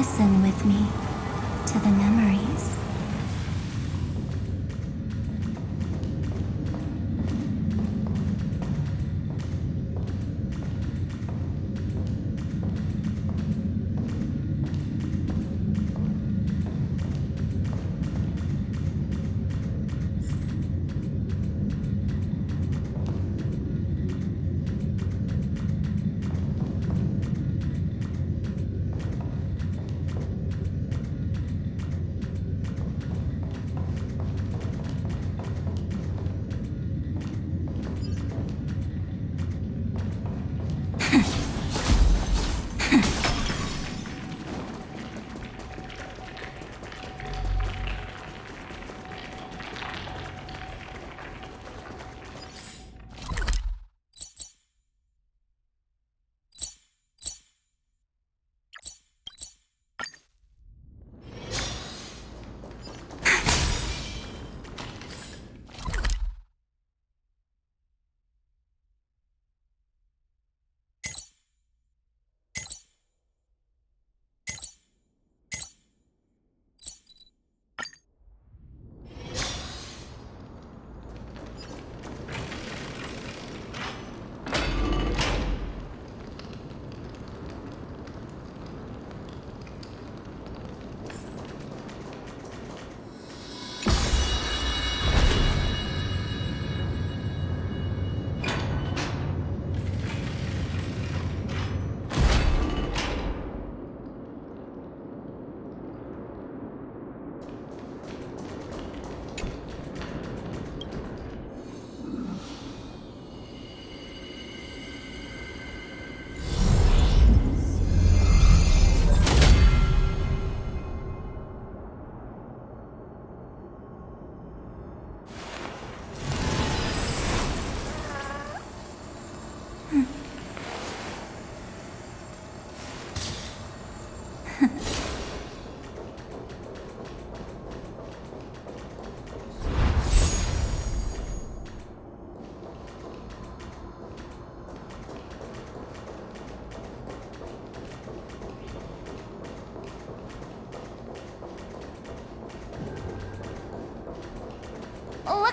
listen with me to the memories.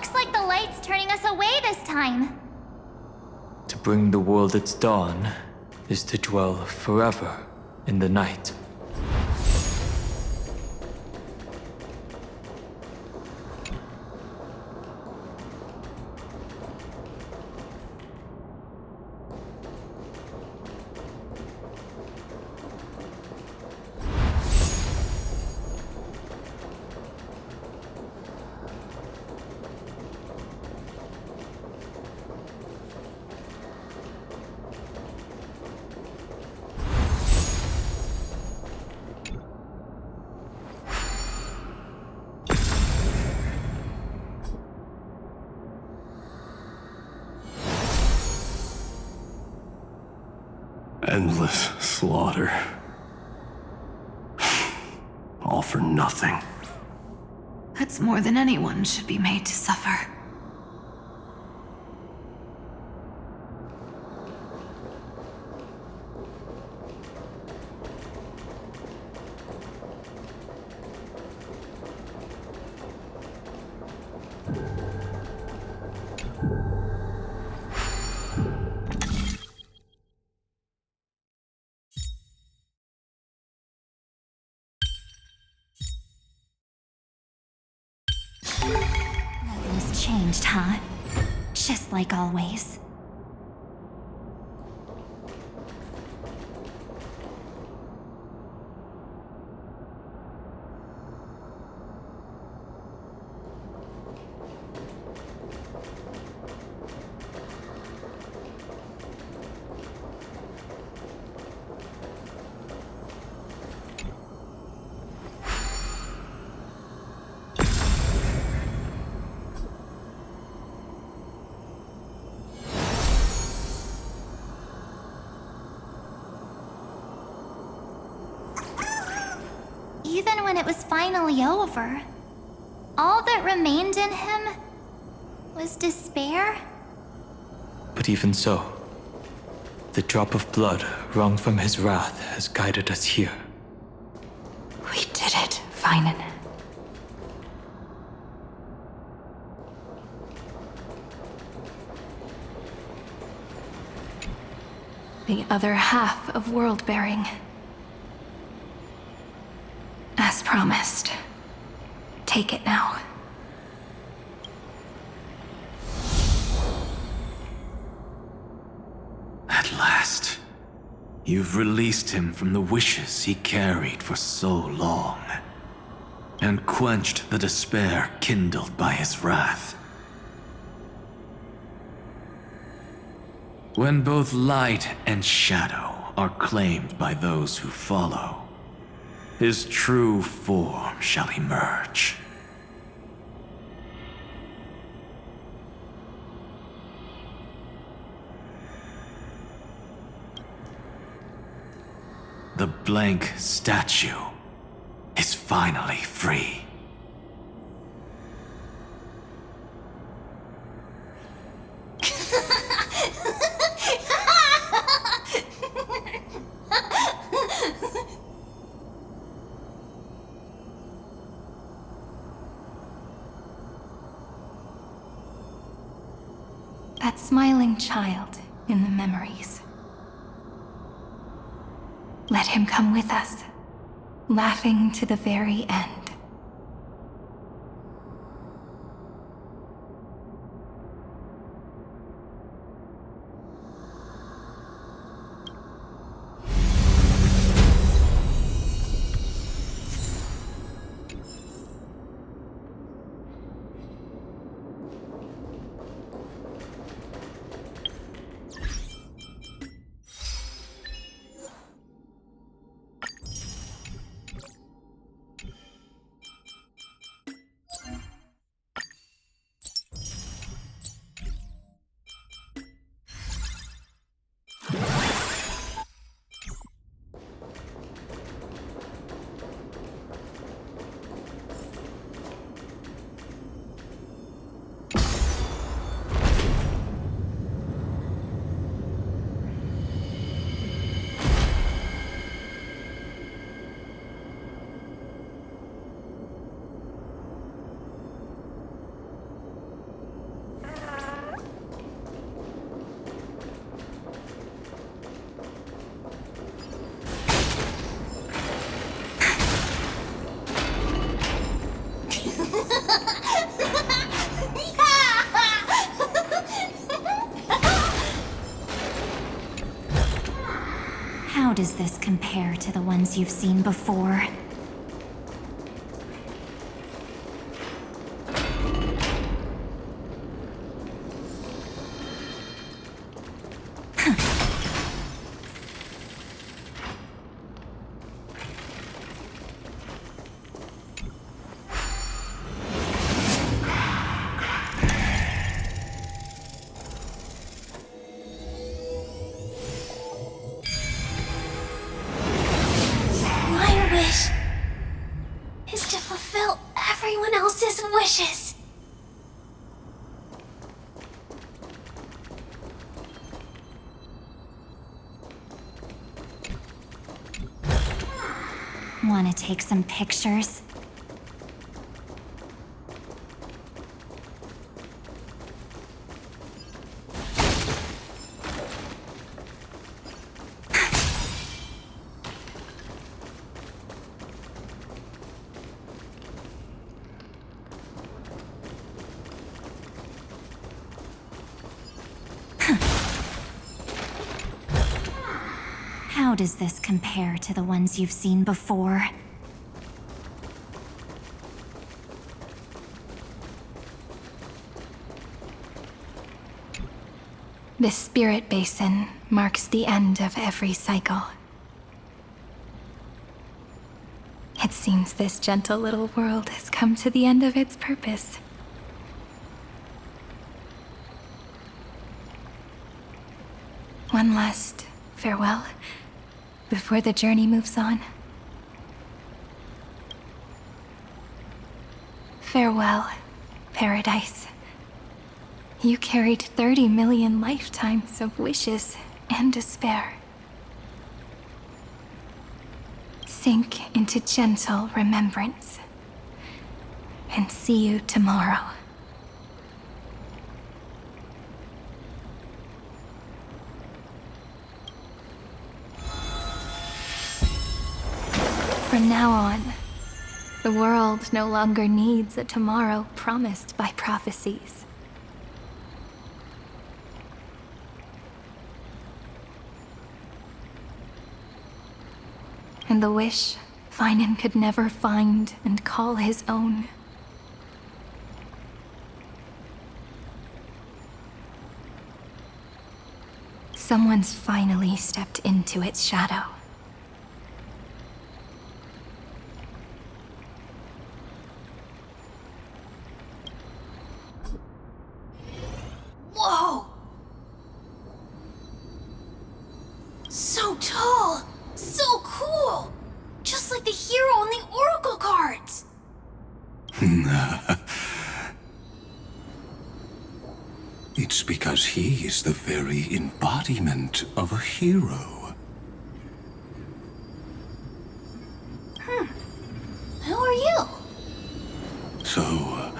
Looks like the light's turning us away this time. To bring the world its dawn is to dwell forever in the night. Endless slaughter. All for nothing. That's more than anyone should be made to suffer. Nothing's changed, huh? Just like always. Even when it was finally over, all that remained in him was despair. But even so, the drop of blood wrung from his wrath has guided us here. did it, Phainon. The other half of world-bearing. As promised. Take it now. At last, you've released him from the wishes he carried for so long, and quenched the despair kindled by his wrath. When both light and shadow are claimed by those who follow, his true form shall emerge. The blank statue is finally free. That smiling child in the memories. Let him come with us, laughing to the very end. How does this compare to the ones you've seen before? Wishes. Want to take some pictures? How does this compare to the ones you've seen before? This spirit basin marks the end of every cycle. It seems this gentle little world has come to the end of its purpose. One last farewell before the journey moves on. Farewell, paradise. You carried 30 million lifetimes of wishes and despair. sink into gentle remembrance. And see you tomorrow. From now on, the world no longer needs a tomorrow promised by prophecies. And the wish Phainon could never find and call his own. Someone's finally stepped into its shadow. Whoa! So tall! So cool! Just like the hero on the Oracle cards! It's because he is the very embodiment of a hero. Who are you? So,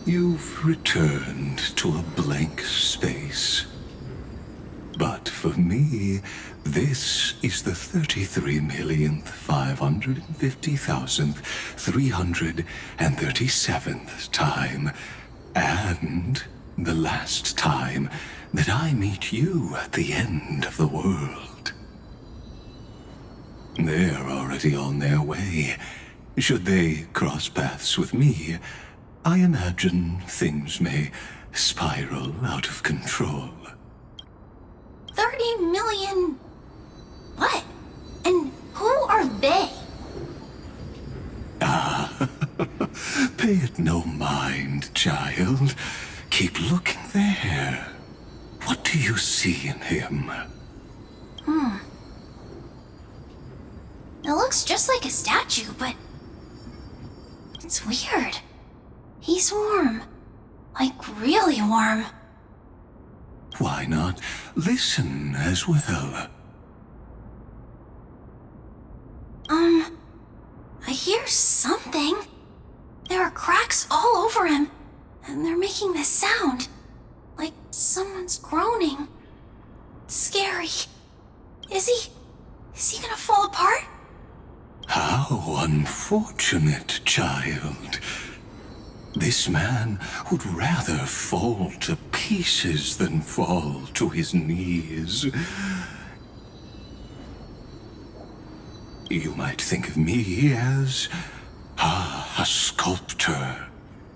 you've returned to a blank space. But for me, this is the 33,550,337th time, and the last time that I meet you at the end of the world. They're already on their way. Should they cross paths with me, I imagine things may spiral out of control. 30 million... What? And who are they? Pay it no mind, child. Keep looking there. What do you see in him? It looks just like a statue, but... It's weird. He's warm. Like, really warm. Why not listen as well? I hear something. There are cracks all over him, and they're making this sound. Like someone's groaning. It's scary. Is he gonna fall apart? How unfortunate, child. This man would rather fall to pieces than fall to his knees. You might think of me as a sculptor.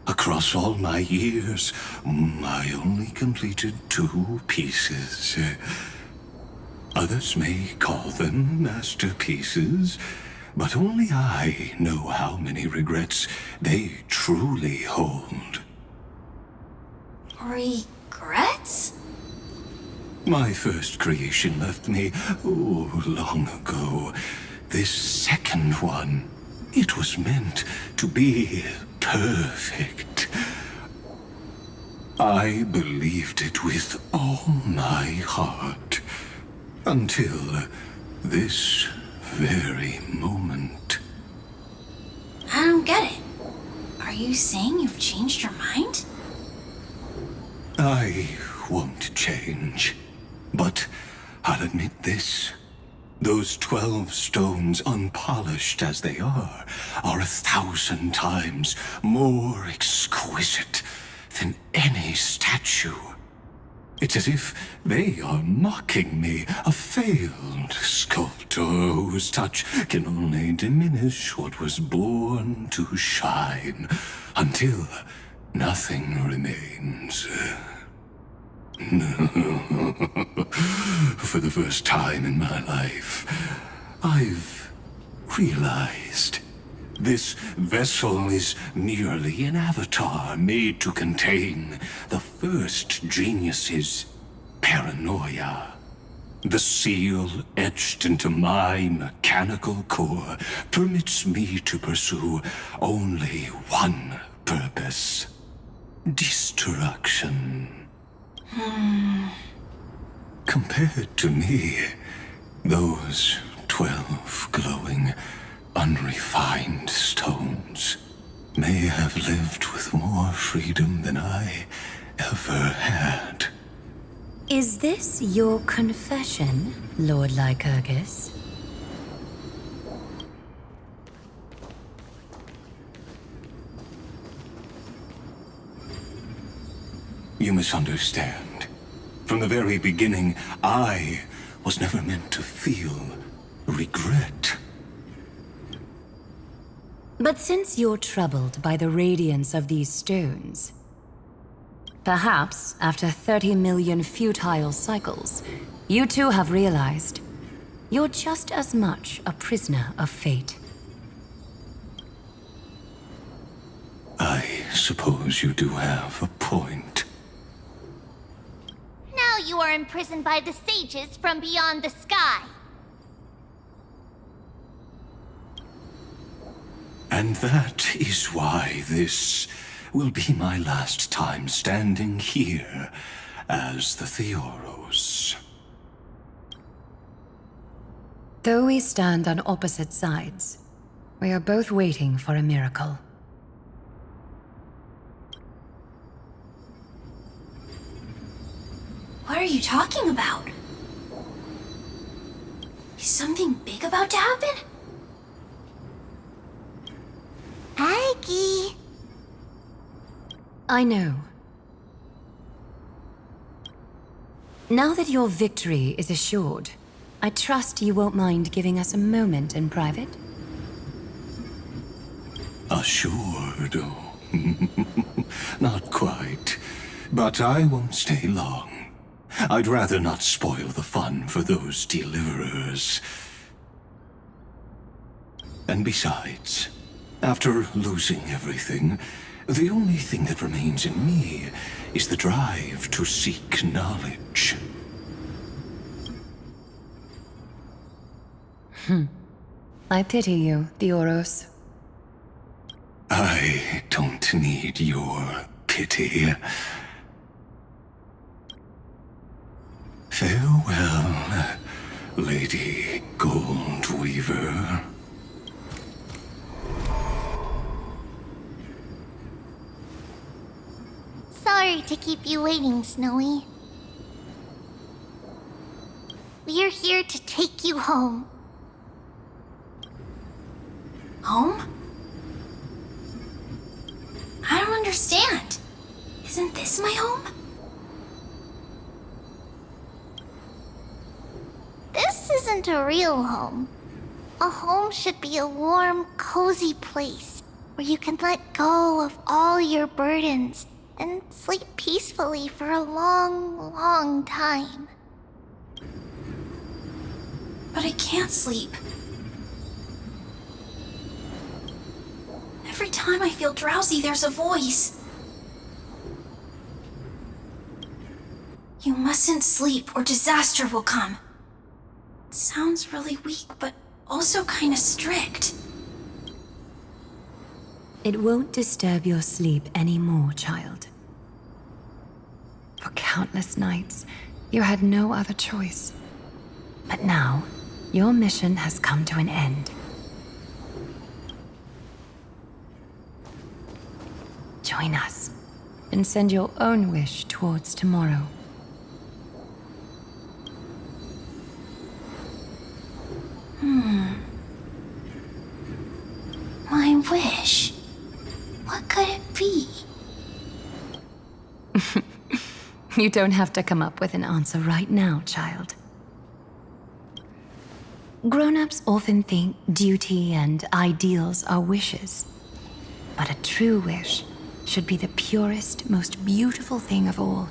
Across all my years, I only completed 2 pieces. Others may call them masterpieces, but only I know how many regrets they truly hold. Regrets? My first creation left me, long ago. This second one, it was meant to be perfect. I believed it with all my heart, until this very moment. I don't get it. Are you saying you've changed your mind? I won't change, but I'll admit this. Those 12 stones, unpolished as they are 1,000 times more exquisite than any statue. It's as if they are mocking me, a failed sculptor whose touch can only diminish what was born to shine, until nothing remains. For the first time in my life, I've realized this vessel is merely an avatar made to contain the first genius's paranoia. The seal etched into my mechanical core permits me to pursue only one purpose: destruction. Compared to me, those 12 glowing, unrefined stones may have lived with more freedom than I ever had. Is this your confession, Lord Lycurgus? You misunderstand. From the very beginning, I was never meant to feel regret. But since you're troubled by the radiance of these stones, perhaps after 30 million futile cycles, you too have realized you're just as much a prisoner of fate. I suppose you do have a point. Now you are imprisoned by the sages from beyond the sky. And that is why this will be my last time standing here as the Theoros. Though we stand on opposite sides, we are both waiting for a miracle. What are you talking about? Is something big about to happen? Aggie. I know. Now that your victory is assured, I trust you won't mind giving us a moment in private? Assured? Oh. Not quite. But I won't stay long. I'd rather not spoil the fun for those deliverers. And besides, after losing everything, the only thing that remains in me is the drive to seek knowledge. I pity you, Theoros. I don't need your pity. Farewell, Lady Goldweaver. Sorry to keep you waiting, Snowy. We're here to take you home. Home? I don't understand. Isn't this my home? This isn't a real home. A home should be a warm, cozy place where you can let go of all your burdens and sleep peacefully for a long, long time. But I can't sleep. Every time I feel drowsy, there's a voice. You mustn't sleep or disaster will come. It sounds really weak, but also kind of strict. It won't disturb your sleep anymore, child. For countless nights, you had no other choice. But now, your mission has come to an end. Join us, and send your own wish towards tomorrow. My wish. What could it be? You don't have to come up with an answer right now, child. Grown-ups often think duty and ideals are wishes. But a true wish should be the purest, most beautiful thing of all.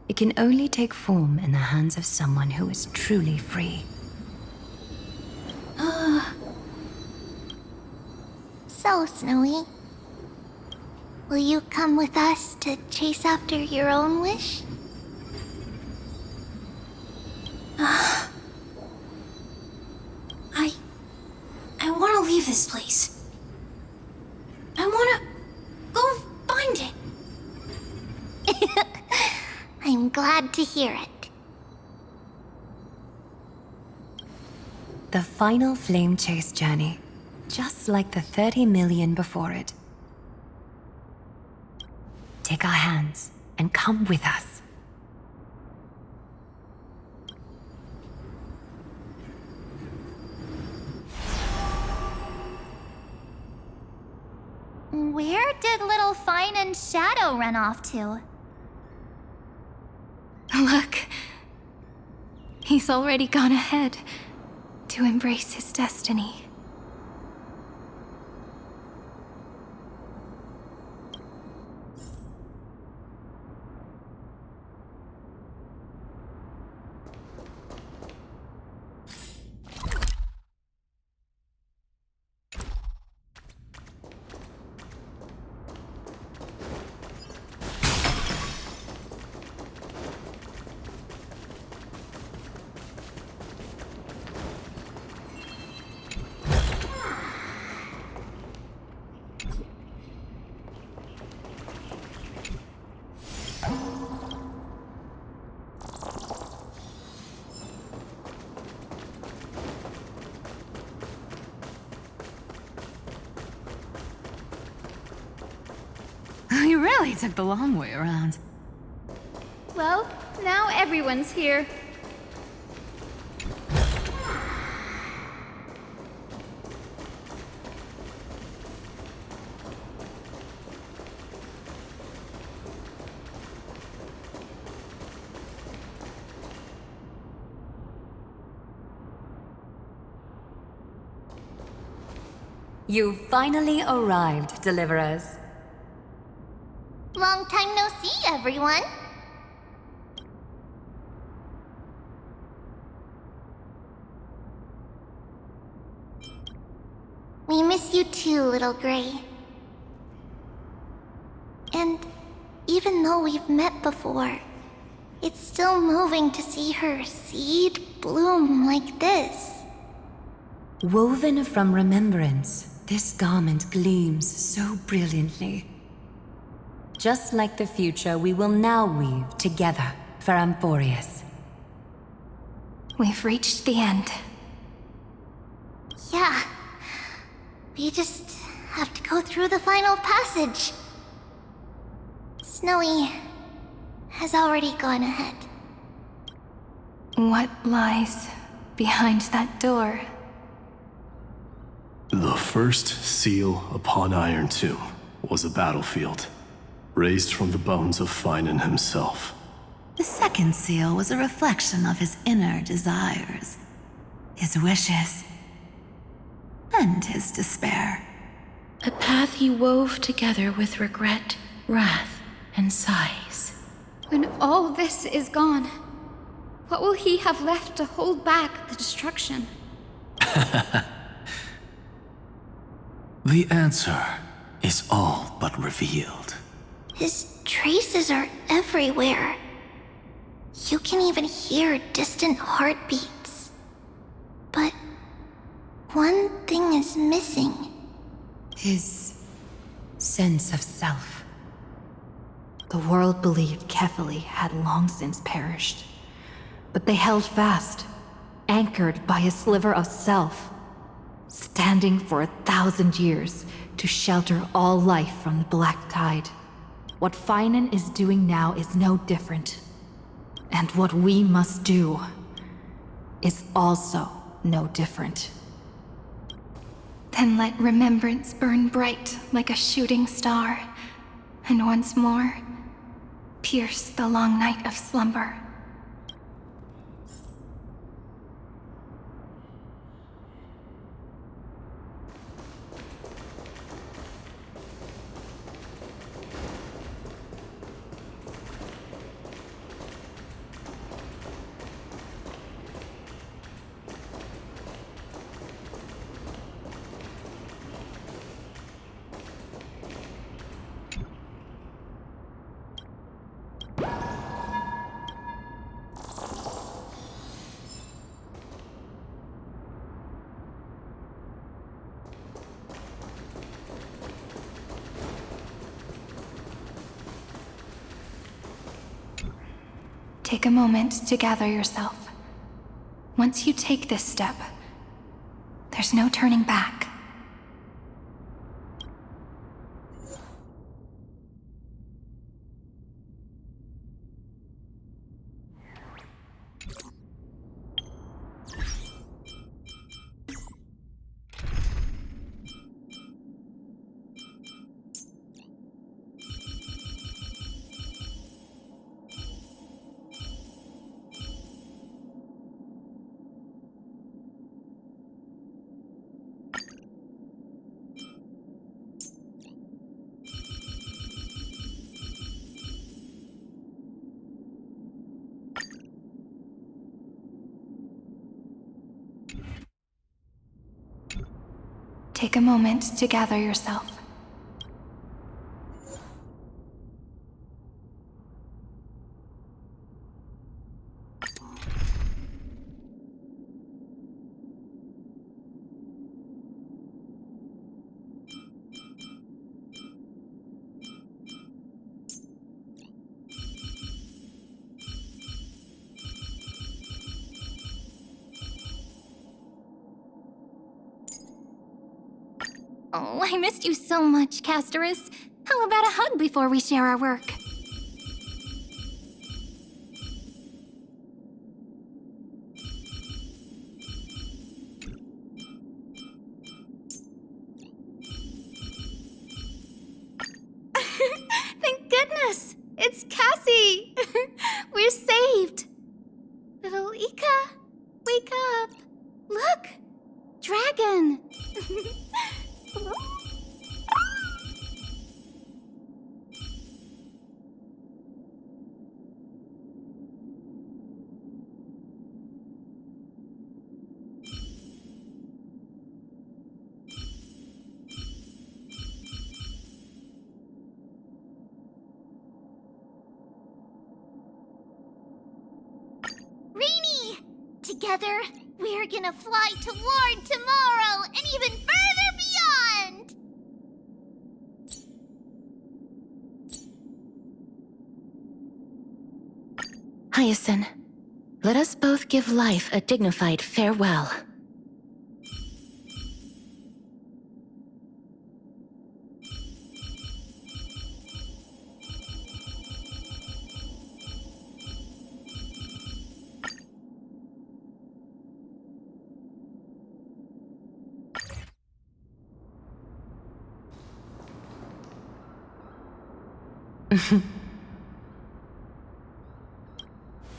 It can only take form in the hands of someone who is truly free. So, Snowy, will you come with us to chase after your own wish? I want to leave this place. I want to go find it. I'm glad to hear it. The final flame chase journey, just like the 30 million before it. Take our hands and come with us. Where did little Phainon's shadow run off to? Look. He's already gone ahead to embrace his destiny. You really took the long way around. Well, now everyone's here. You finally arrived, Deliverers. Long time no see, everyone. We miss you too, little Gray. And even though we've met before, it's still moving to see her seed bloom like this. Woven from remembrance, this garment gleams so brilliantly. Just like the future, we will now weave together for Amphorius. We've reached the end. Yeah. We just have to go through the final passage. Snowy has already gone ahead. What lies behind that door? The first seal upon Iron Tomb was a battlefield, raised from the bones of Phainon himself. The second seal was a reflection of his inner desires, his wishes, and his despair. A path he wove together with regret, wrath, and sighs. When all this is gone, what will he have left to hold back the destruction? The answer is all but revealed. His traces are everywhere. You can even hear distant heartbeats. But one thing is missing. His sense of self. The world believed Kefili had long since perished. But they held fast, anchored by a sliver of self, standing for 1,000 years to shelter all life from the Black Tide. What Phainon is doing now is no different. And what we must do is also no different. Then let remembrance burn bright like a shooting star, and once more, pierce the long night of slumber. Take a moment to gather yourself. Once you take this step, There's no turning back. Take a moment to gather yourself. Oh, I missed you so much, Casterus. How about a hug before we share our work? Thank goodness! It's Cassie! We're saved! Little Ika, wake up! Look! Dragon! Rainy! Together, we're gonna fly toward tomorrow and even further beyond! Hyacinth, let us both give life a dignified farewell.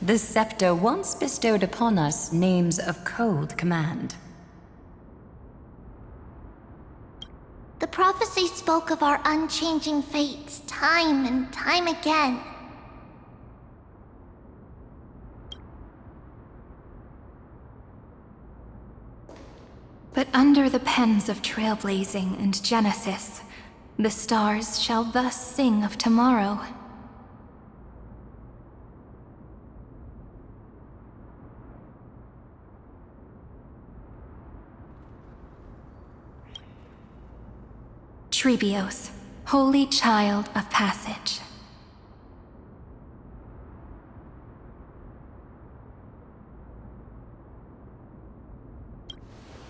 The scepter once bestowed upon us names of cold command. The prophecy spoke of our unchanging fates time and time again. But under the pens of trailblazing and Genesis, the stars shall thus sing of tomorrow. Trebios, holy child of passage.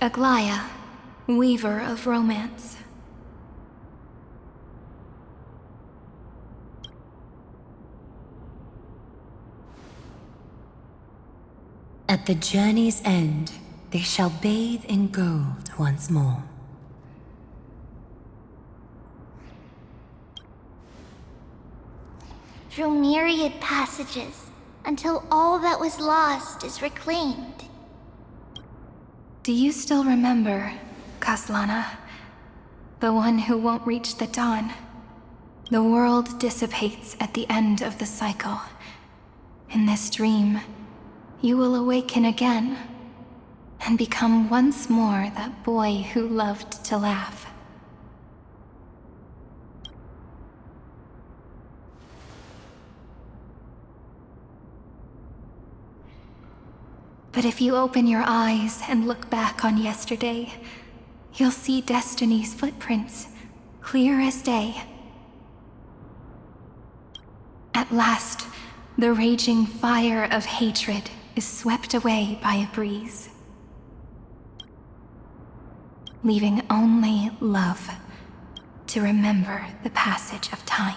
Aglaia, weaver of romance. At the journey's end, they shall bathe in gold once more. Through myriad passages, until all that was lost is reclaimed. Do you still remember, Kaslana? The one who won't reach the dawn. The world dissipates at the end of the cycle. In this dream, you will awaken again, and become once more that boy who loved to laugh. But if you open your eyes and look back on yesterday, you'll see Destiny's footprints, clear as day. At last, the raging fire of hatred is swept away by a breeze. leaving only love to remember the passage of time.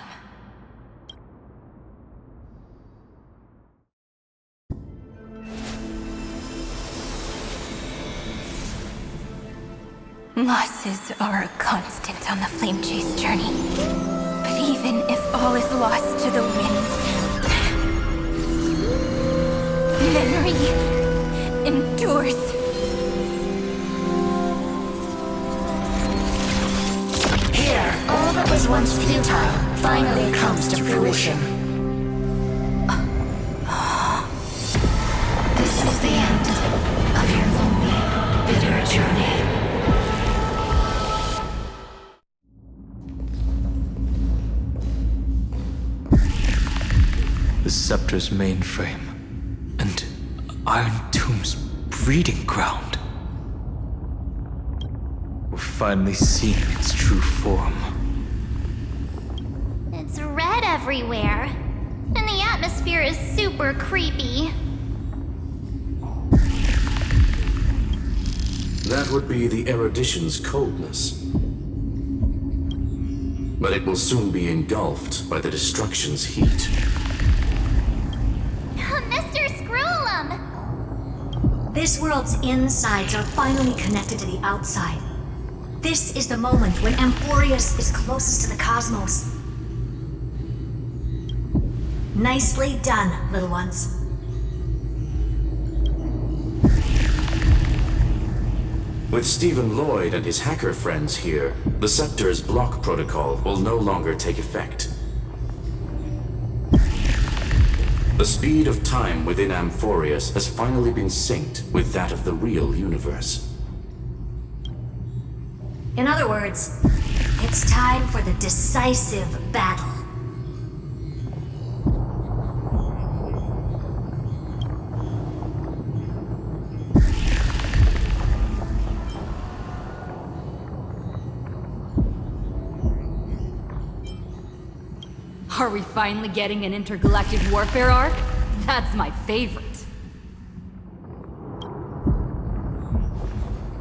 Losses are a constant on the Flame Chase journey. But even if all is lost to the wind, memory endures. Here, all that was once futile finally comes to fruition. This is the end of your lonely, bitter journey. The Scepter's mainframe, and Iron Tomb's breeding ground. We're finally seeing its true form. It's red everywhere, and the atmosphere is super creepy. That would be the erudition's coldness. But it will soon be engulfed by the destruction's heat. Mr. Scrollum! This world's insides are finally connected to the outside. This is the moment when Amphorius is closest to the cosmos. Nicely done, little ones. With Stephen Lloyd and his hacker friends here, the Scepter's block protocol will no longer take effect. The speed of time within Amphorius has finally been synced with that of the real universe. In other words, it's time for the decisive battle. Are we finally getting an intergalactic warfare arc? That's my favorite.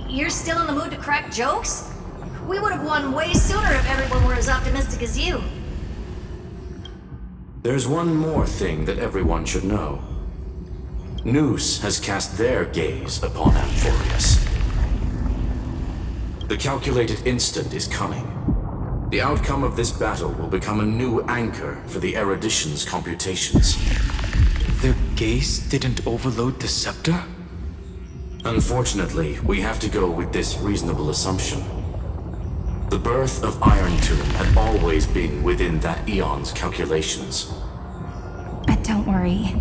You're still in the mood to crack jokes? We would have won way sooner if everyone were as optimistic as you. There's one more thing that everyone should know. Noose has cast their gaze upon Amphorius. The calculated instant is coming. The outcome of this battle will become a new anchor for the erudition's computations. Their gaze didn't overload the Scepter? Unfortunately, we have to go with this reasonable assumption. The birth of Iron Tomb had always been within that eon's calculations. But don't worry.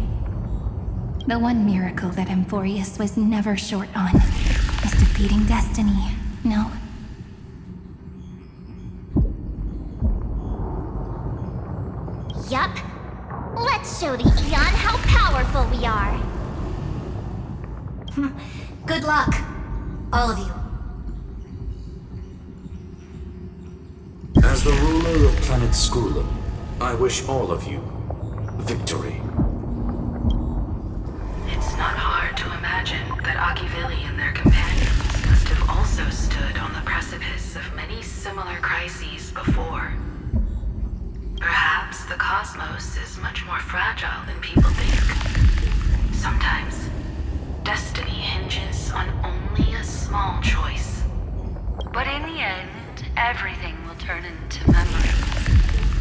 The one miracle that Amphorius was never short on is defeating destiny, no? Yup. Let's show the Eon how powerful we are. Good luck, all of you. As the ruler of Planet Scrollum, I wish all of you victory. It's not hard to imagine that Akivili and their companions must have also stood on the precipice of many similar crises before. Perhaps the cosmos is much more fragile than people think. Sometimes, destiny hinges on only a small choice. But in the end, everything will turn into memory,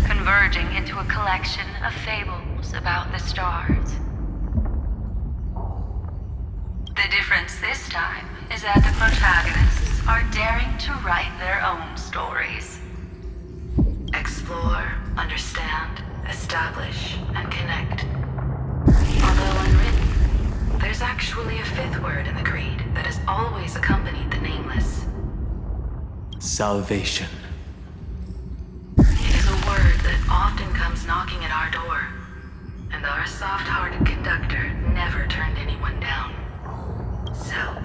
converging into a collection of fables about the stars. The difference this time is that the protagonists are daring to write their own stories. Explore, understand, establish, and connect. Although unwritten, there's actually a fifth word in the creed that has always accompanied the nameless. Salvation. It is a word that often comes knocking at our door, and our soft-hearted conductor never turned anyone down. So,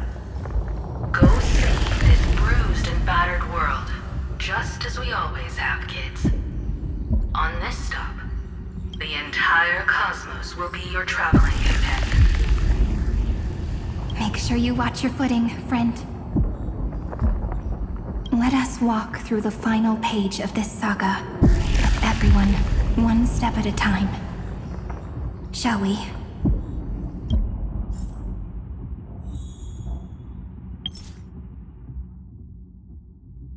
go save this bruised and battered world, just as we always have, kids. On this stop, the entire cosmos will be your traveling companion. Make sure you watch your footing, friend. Let us walk through the final page of this saga, with everyone one step at a time. Shall we?